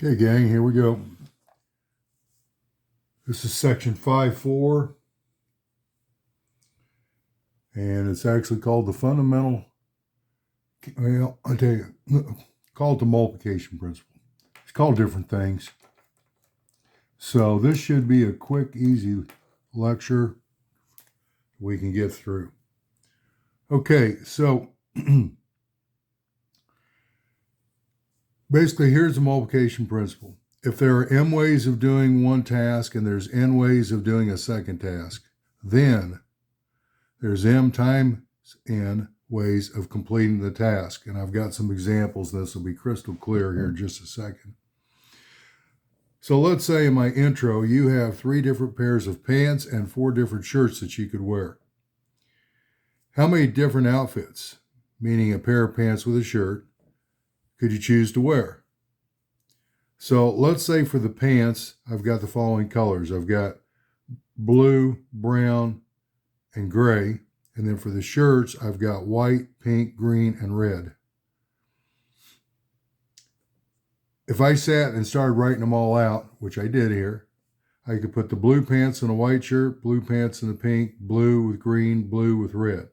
Okay, gang, here we go. This is section 5.4, and it's actually called the fundamental, well, I tell you, called the multiplication principle. It's called different things. So this should be a quick, easy lecture we can get through. Okay, so basically here's the multiplication principle. If there are m ways of doing one task and there's n ways of doing a second task, then there's m times n ways of completing the task. And I've got some examples. This will be crystal clear here in just a second. So let's say in my intro, you have 3 different pairs of pants and 4 different shirts that you could wear. How many different outfits, meaning a pair of pants with a shirt, could you choose to wear? So let's say for the pants, I've got the following colors. I've got blue, brown, and gray. And then for the shirts, I've got white, pink, green, and red. If I sat and started writing them all out, which I did here, I could put the blue pants in a white shirt, blue pants in a pink, blue with green, blue with red.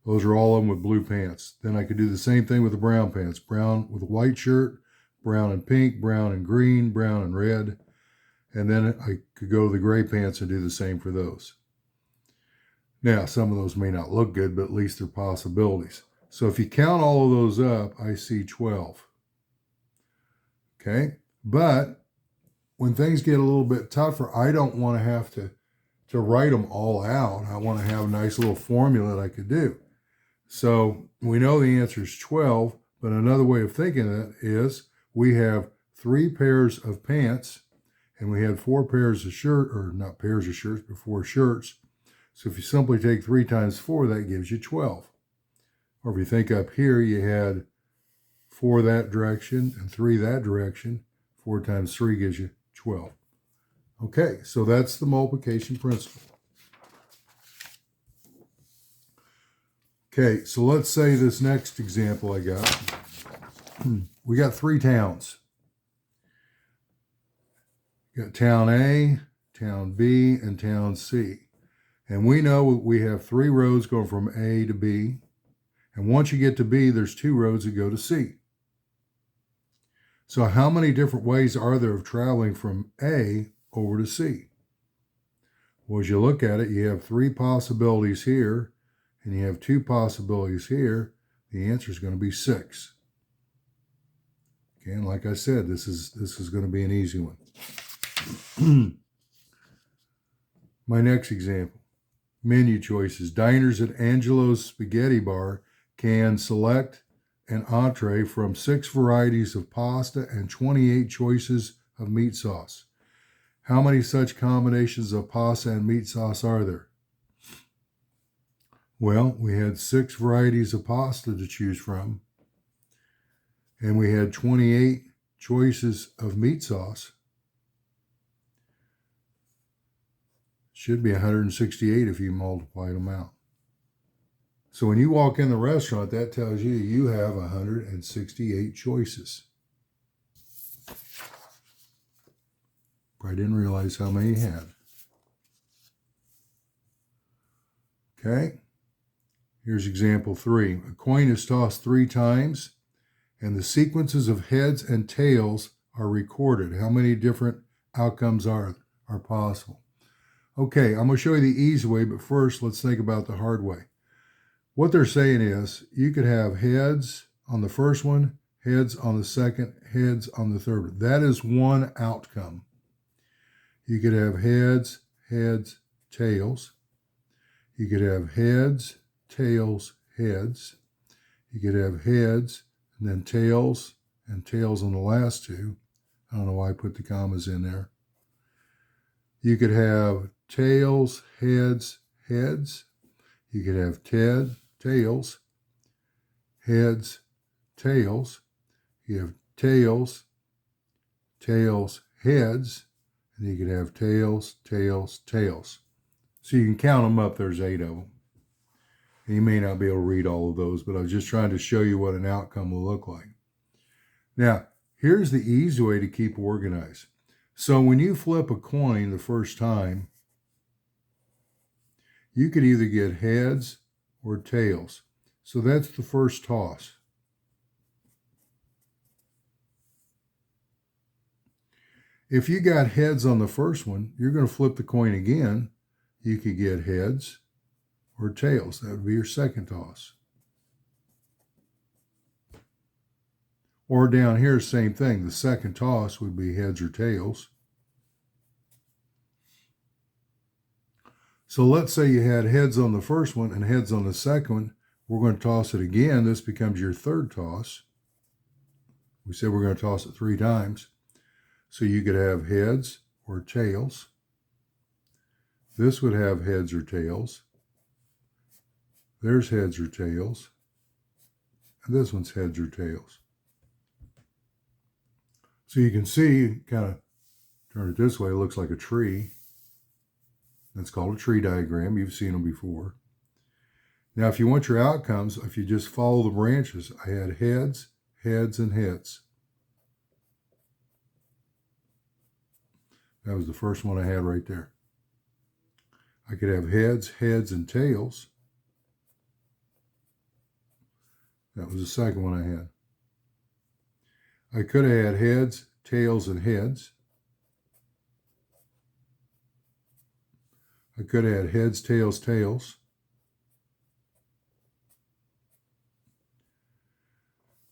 Those are all of them with blue pants. Then I could do the same thing with the brown pants. Brown with a white shirt, brown and pink, brown and green, brown and red. And then I could go to the gray pants and do the same for those. Now, some of those may not look good, but at least they're possibilities. So if you count all of those up, I see 12. Okay? But when things get a little bit tougher, I don't want to have to write them all out. I want to have a nice little formula that I could do. So we know the answer is 12, but another way of thinking of it is we have 3 pairs of pants and we had 4 pairs of shirts, or not pairs of shirts, but 4 shirts. So if you simply take 3 times 4, that gives you 12. Or if you think up here, you had 4 that direction and 3 that direction. 4 times 3 gives you 12. Okay, so that's the multiplication principle. Okay, so let's say this next example I got. We got 3 towns. You got town A, town B, and town C. And we know we have 3 roads going from A to B. And once you get to B, there's 2 roads that go to C. So how many different ways are there of traveling from A over to C? Well, as you look at it, you have 3 possibilities here, and you have 2 possibilities here. The answer is going to be 6. Okay, and like I said, this is going to be an easy one. My next example, menu choices. Diners at Angelo's Spaghetti Bar can select an entree from 6 varieties of pasta and 28 choices of meat sauce. How many such combinations of pasta and meat sauce are there? Well, we had 6 varieties of pasta to choose from, and we had 28 choices of meat sauce. Should be 168 if you multiplied them out. So when you walk in the restaurant, that tells you you have 168 choices. I didn't realize how many you had. Okay, here's example 3. A coin is tossed 3 times, and the sequences of heads and tails are recorded. How many different outcomes are possible? Okay, I'm going to show you the easy way, but first let's think about the hard way. What they're saying is you could have heads on the first one, heads on the second, heads on the third one. That is one outcome. You could have heads, heads, tails. You could have heads, tails, heads. You could have heads and then tails and tails on the last 2. I don't know why I put the commas in there. You could have tails, heads, heads. You could have tails, heads, tails. You have tails, tails, heads. And you could have tails, tails, tails. So you can count them up. There's 8 of them. And you may not be able to read all of those, but I was just trying to show you what an outcome will look like. Now, Here's the easy way to keep organized. So when you flip a coin the first time, you could either get heads or tails. So that's the first toss. If you got heads on the first one, you're going to flip the coin again. You could get heads or tails. That would be your second toss. Or down here, same thing. The second toss would be heads or tails. So let's say you had heads on the first one and heads on the second one. We're going to toss it again. This becomes your third toss. We said we're going to toss it 3 times. So you could have heads or tails. This would have heads or tails. There's heads or tails. And this one's heads or tails. So you can see, kind of turn it this way, it looks like a tree. That's called a tree diagram. You've seen them before. Now, if you want your outcomes, if you just follow the branches, I had heads, heads, and heads. That was the first one I had right there. I could have heads, heads, and tails. That was the second one I had. I could have had heads, tails, and heads. I could have had heads, tails, tails.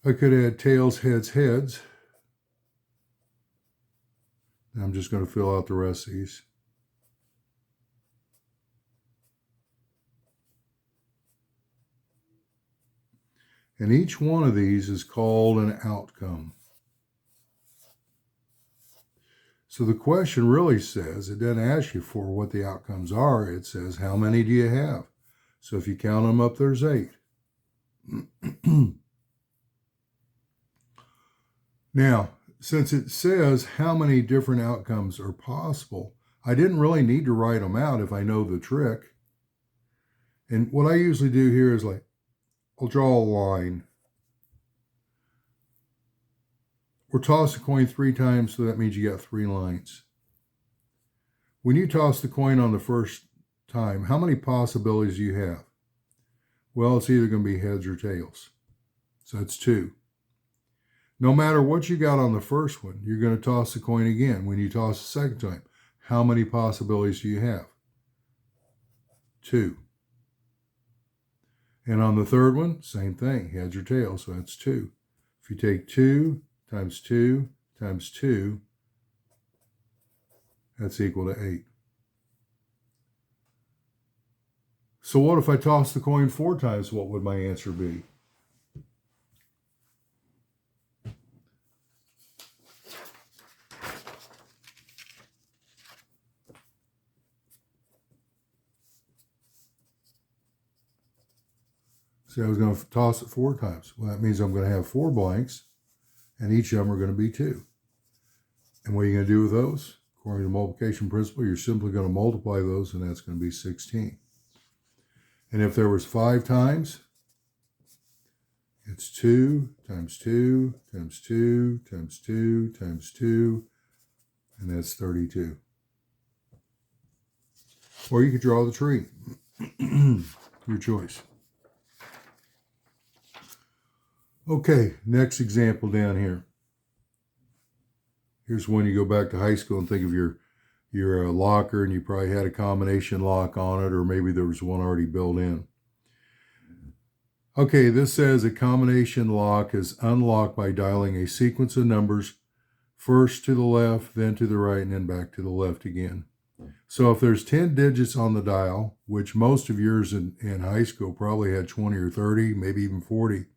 I could have had tails, heads, heads. And I'm just going to fill out the rest of these. And each one of these is called an outcome. So the question really says, it doesn't ask you for what the outcomes are. It says, how many do you have? So if you count them up, there's 8. Now, since it says how many different outcomes are possible, I didn't really need to write them out if I know the trick. And what I usually do here is like, I'll draw a line. Or toss a coin 3 times, so that means you got 3 lines. When you toss the coin on the first time, how many possibilities do you have? Well, it's either going to be heads or tails. So that's 2. No matter what you got on the first one, you're going to toss the coin again. When you toss the second time, how many possibilities do you have? 2. And on the third one, same thing, heads or tails, so that's 2. If you take 2 times 2 times 2, that's equal to 8. So what if I toss the coin 4 times? What would my answer be? See, I was going to toss it 4 times. Well, that means I'm going to have 4 blanks, and each of them are going to be 2. And what are you going to do with those? According to the multiplication principle, you're simply going to multiply those, and that's going to be 16. And if there was 5 times, it's 2 times 2 times 2 times 2 times 2, and that's 32. Or you could draw the tree. Your choice. Okay, next example down here. Here's when you go back to high school and think of your locker, and you probably had a combination lock on it, or maybe there was one already built in. Okay, this says a combination lock is unlocked by dialing a sequence of numbers first to the left, then to the right, and then back to the left again. So if there's 10 digits on the dial, which most of yours in high school probably had 20 or 30, maybe even 40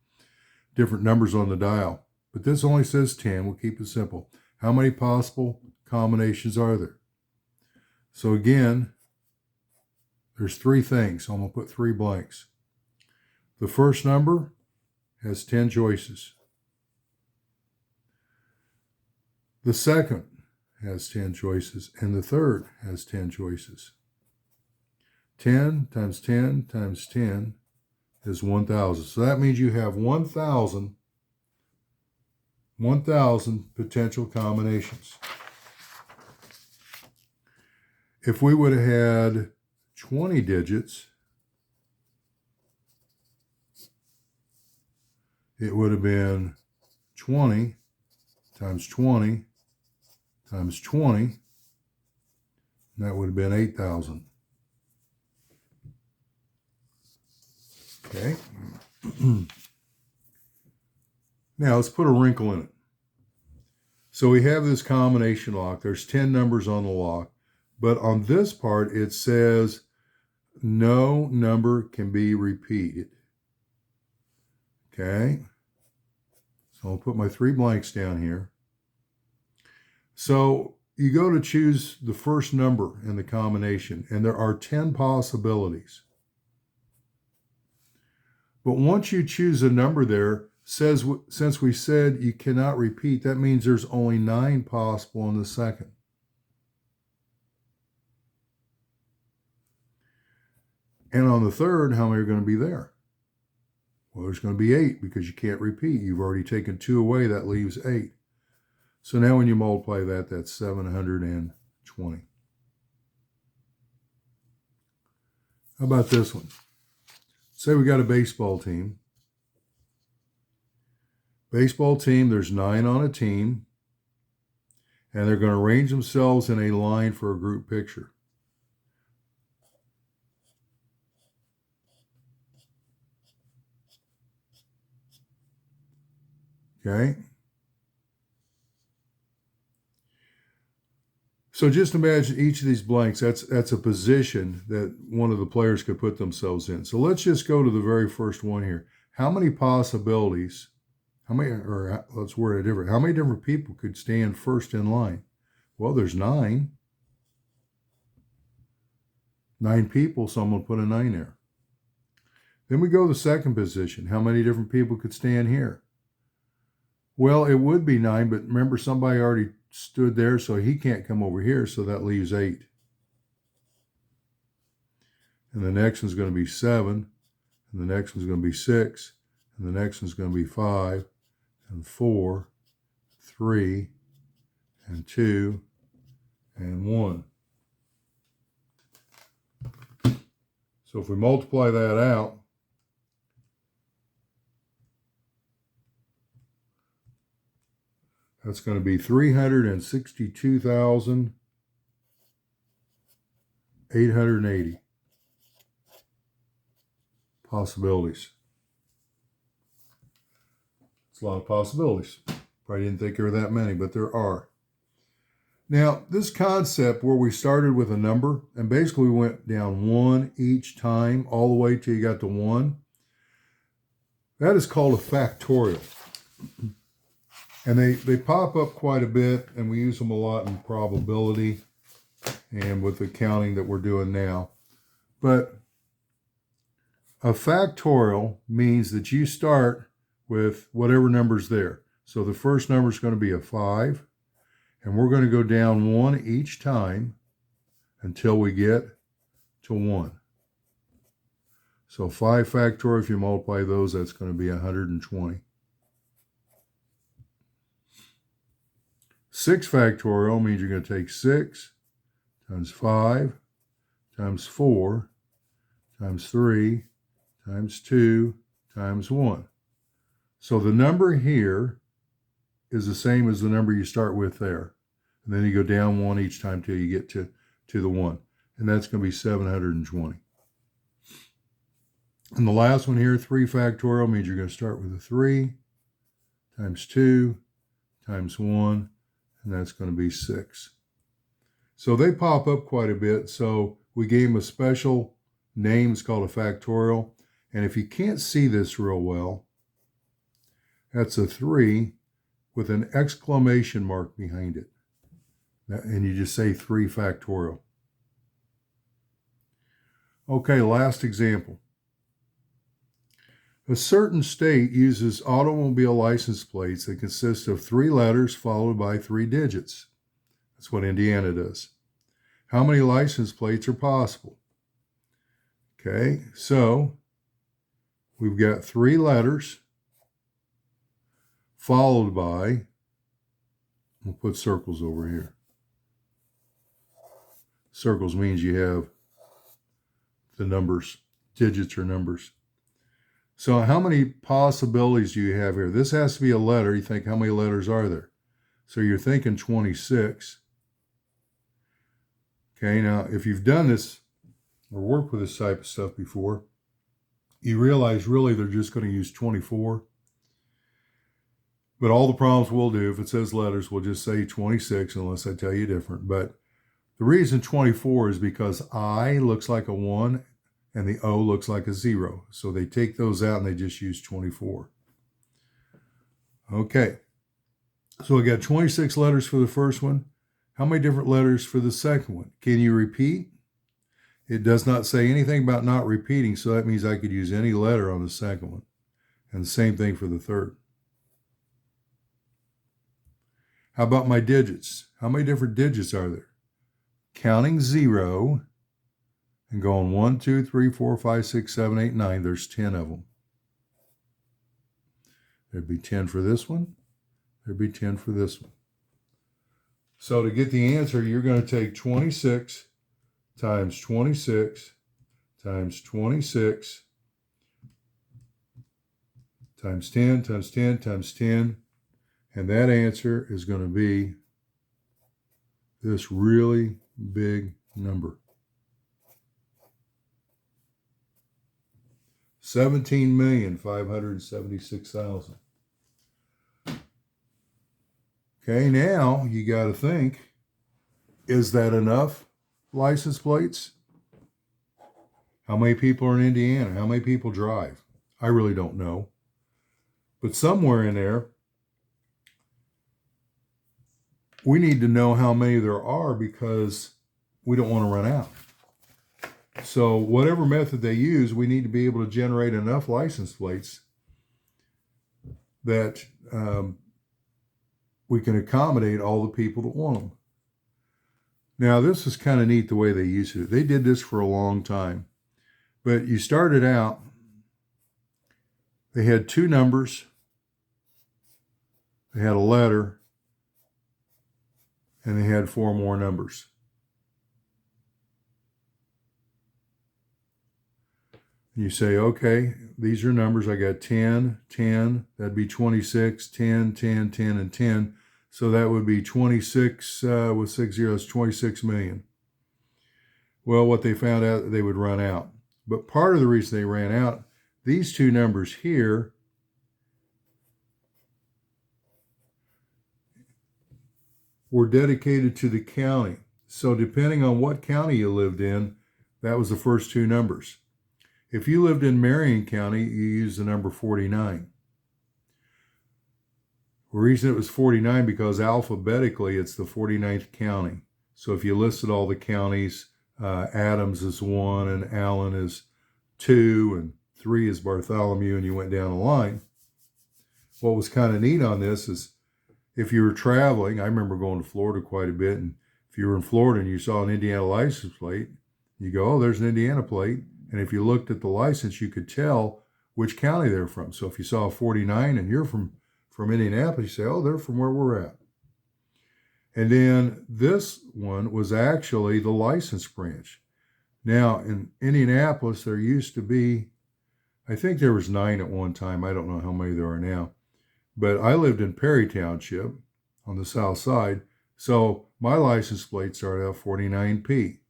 different numbers on the dial. But this only says 10. We'll keep it simple. How many possible combinations are there? So again, there's 3 things. So I'm going to put 3 blanks. The first number has 10 choices. The second has 10 choices, and the third has 10 choices. 10 times 10 times 10 is 1,000. So that means you have 1,000 1,000 potential combinations. If we would have had 20 digits, it would have been 20 times 20 times 20, and that would have been 8,000. Okay. Now let's put a wrinkle in it. So we have this combination lock. There's 10 numbers on the lock, but on this part it says no number can be repeated. Okay. So I'll put my 3 blanks down here. So you go to choose the first number in the combination, and there are 10 possibilities. But once you choose a number there, since we said you cannot repeat, that means there's only 9 possible in the second. And on the third, how many are going to be there? Well, there's going to be 8 because you can't repeat. You've already taken 2 away. That leaves 8. So now when you multiply that, that's 720. How about this one? Say we got a baseball team. Baseball team, there's 9 on a team, and they're going to arrange themselves in a line for a group picture. Okay? So just imagine each of these blanks, that's a position that one of the players could put themselves in. So let's just go to the very first one here. How many possibilities, let's word it different. How many different people could stand first in line? Well, there's 9. 9 people, so I'm going to put a 9 there. Then we go to the second position. How many different people could stand here? Well, it would be 9, but remember somebody already stood there, so he can't come over here, so that leaves 8. And the next one's going to be 7, and the next one's going to be 6, and the next one's going to be 5, and 4, 3, and 2, and 1. So if we multiply that out, that's going to be 362,880 possibilities. It's a lot of possibilities. Probably didn't think there were that many, but there are. Now, this concept where we started with a number and basically went down 1 each time all the way till you got to 1, that is called a factorial. And they pop up quite a bit, and we use them a lot in probability and with the counting that we're doing now. But a factorial means that you start with whatever number's there. So the first number is going to be a 5, and we're going to go down 1 each time until we get to 1. So 5 factorial, if you multiply those, that's going to be 120. 6 factorial means you're going to take 6 times 5 times 4 times 3 times 2 times 1. So the number here is the same as the number you start with there. And then you go down 1 each time till you get to the 1. And that's going to be 720. And the last one here, 3 factorial, means you're going to start with a 3 times 2 times 1, and that's going to be 6. So they pop up quite a bit. So we gave them a special name. It's called a factorial. And if you can't see this real well, that's a 3 with an exclamation mark behind it. And you just say 3 factorial. Okay, last example. A certain state uses automobile license plates that consist of 3 letters followed by 3 digits. That's what Indiana does. How many license plates are possible? Okay, so we've got 3 letters followed by We'll put circles over here. Circles means you have the numbers, digits or numbers. So how many possibilities do you have here? This has to be a letter. You think, how many letters are there? So you're thinking 26. Okay, now if you've done this or worked with this type of stuff before, you realize really they're just going to use 24. But all the problems we'll do, if it says letters, we'll just say 26 unless I tell you different. But the reason 24 is because I looks like a 1 and the O looks like a 0. So they take those out and they just use 24. Okay. So we got 26 letters for the first one. How many different letters for the second one? Can you repeat? It does not say anything about not repeating, so that means I could use any letter on the second one. And the same thing for the third. How about my digits? How many different digits are there? Counting 0 and going 1, 2, 3, 4, 5, 6, 7, 8, 9, there's 10 of them. There'd be 10 for this one. There'd be 10 for this one. So to get the answer, you're going to take 26 times 26 times 26 times 10 times 10 times 10. And that answer is going to be this really big number. 17,576,000. Okay, now you got to think, is that enough license plates? How many people are in Indiana? How many people drive? I really don't know. But somewhere in there, we need to know how many there are because we don't want to run out. So whatever method they use, we need to be able to generate enough license plates that we can accommodate all the people that want them. Now, this is kind of neat the way they used it. They did this for a long time. But you started out, they had 2 numbers, they had a letter, and they had 4 more numbers. And you say, okay, these are numbers. I got 10, 10, that'd be 26, 10, 10, 10, and 10. So that would be 26 with 6 zeros, 26 million. Well, what they found out, they would run out. But part of the reason they ran out, these 2 numbers here were dedicated to the county. So depending on what county you lived in, that was the first 2 numbers. If you lived in Marion County, you use the number 49. The reason it was 49 because alphabetically it's the 49th county. So if you listed all the counties, Adams is 1 and Allen is 2 and 3 is Bartholomew, and you went down the line. What was kind of neat on this is if you were traveling, I remember going to Florida quite a bit, and if you were in Florida and you saw an Indiana license plate, you go, oh, there's an Indiana plate. And if you looked at the license, you could tell which county they're from. So if you saw a 49 and you're from Indianapolis, you say, oh, they're from where we're at. And then this one was actually the license branch. Now, in Indianapolis, there used to be, I think there was 9 at one time. I don't know how many there are now. But I lived in Perry Township on the south side. So my license plate started out 49P.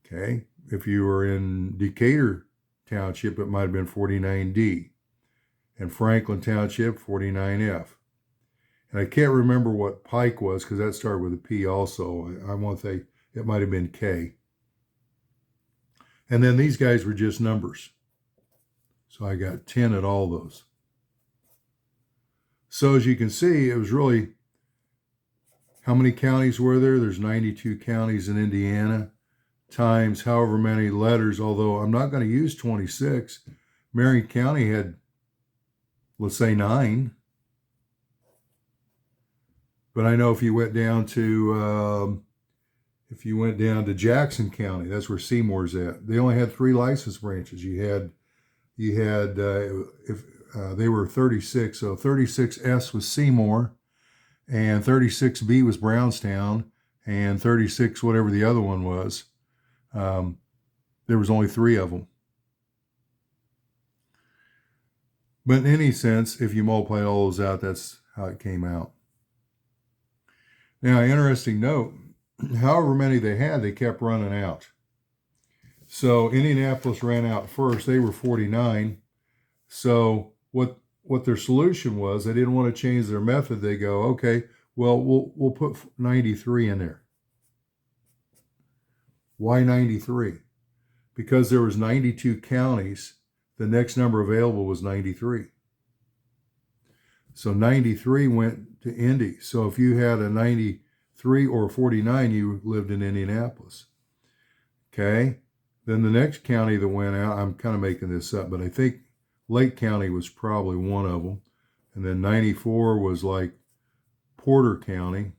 Okay. If you were in Decatur Township, it might have been 49D. And Franklin Township, 49F. And I can't remember what Pike was because that started with a P also. I want to say it might have been K. And then these guys were just numbers. So I got 10 at all those. So as you can see, it was really, how many counties were there? There's 92 counties in Indiana, times however many letters, although I'm not going to use 26. Marion County had, let's say, 9. But I know if you went down to Jackson County, that's where Seymour's at. They only had 3 license branches. They were 36, so 36S was Seymour, and 36B was Brownstown, and 36 whatever the other one was. There was only 3 of them. But in any sense, if you multiply all those out, that's how it came out. Now, interesting note, however many they had, they kept running out. So Indianapolis ran out first. They were 49. So what their solution was, they didn't want to change their method. They go, okay, well, we'll put 93 in there. Why 93? Because there was 92 counties. The next number available was 93. So 93 went to Indy. So if you had a 93 or 49, you lived in Indianapolis. Okay. Then the next county that went out, I'm kind of making this up, but I think Lake County was probably one of them. And then 94 was like Porter County.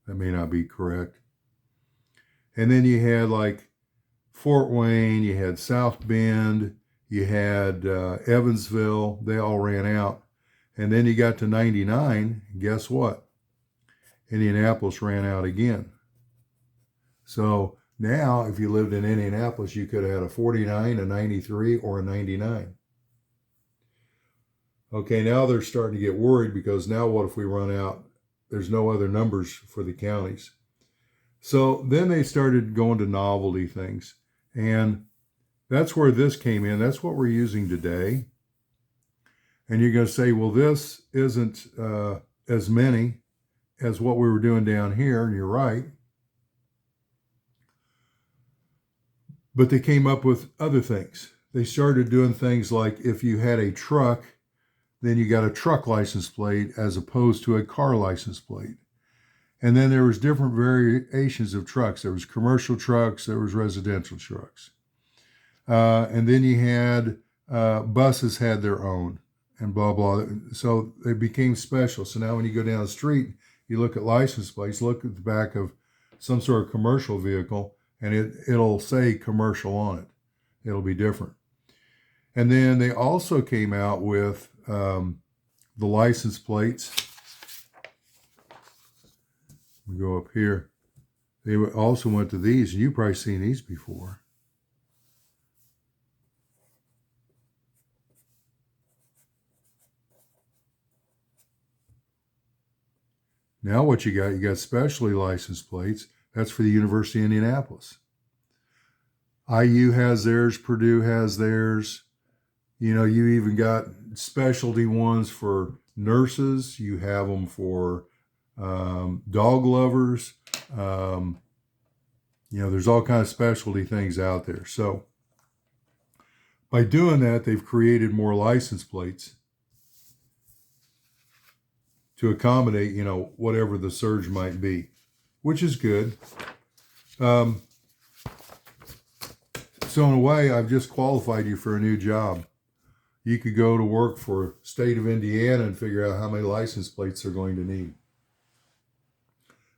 That may not be correct. And then you had like Fort Wayne, you had South Bend, you had Evansville. They all ran out. And then you got to 99. Guess what? Indianapolis ran out again. So now, if you lived in Indianapolis, you could have had a 49, a 93, or a 99. Okay, now they're starting to get worried because now what if we run out? There's no other numbers for the counties. So then they started going to novelty things. And that's where this came in. That's what we're using today. And you're going to say, well, this isn't as many as what we were doing down here. And you're right. But they came up with other things. They started doing things like if you had a truck, then you got a truck license plate as opposed to a car license plate. And then there was different variations of trucks. There was commercial trucks, there was residential trucks. And then you had buses had their own and blah, blah. So they became special. So now when you go down the street, you look at license plates, look at the back of some sort of commercial vehicle, and it'll say commercial on it. It'll be different. And then they also came out with the license plates. We go up here. They also went to these, and you've probably seen these before. Now what you got specialty license plates. That's for the University of Indianapolis. IU has theirs, Purdue has theirs. You know, you even got specialty ones for nurses. You have them for dog lovers. You know, there's all kinds of specialty things out there. So by doing that, they've created more license plates to accommodate, you know, whatever the surge might be, which is good. So in a way, I've just qualified you for a new job. You could go to work for state of Indiana and figure out how many license plates they're going to need.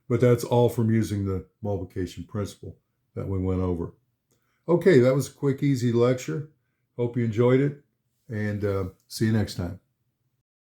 But that's all from using the multiplication principle that we went over. Okay, that was a quick, easy lecture. Hope you enjoyed it, and see you next time.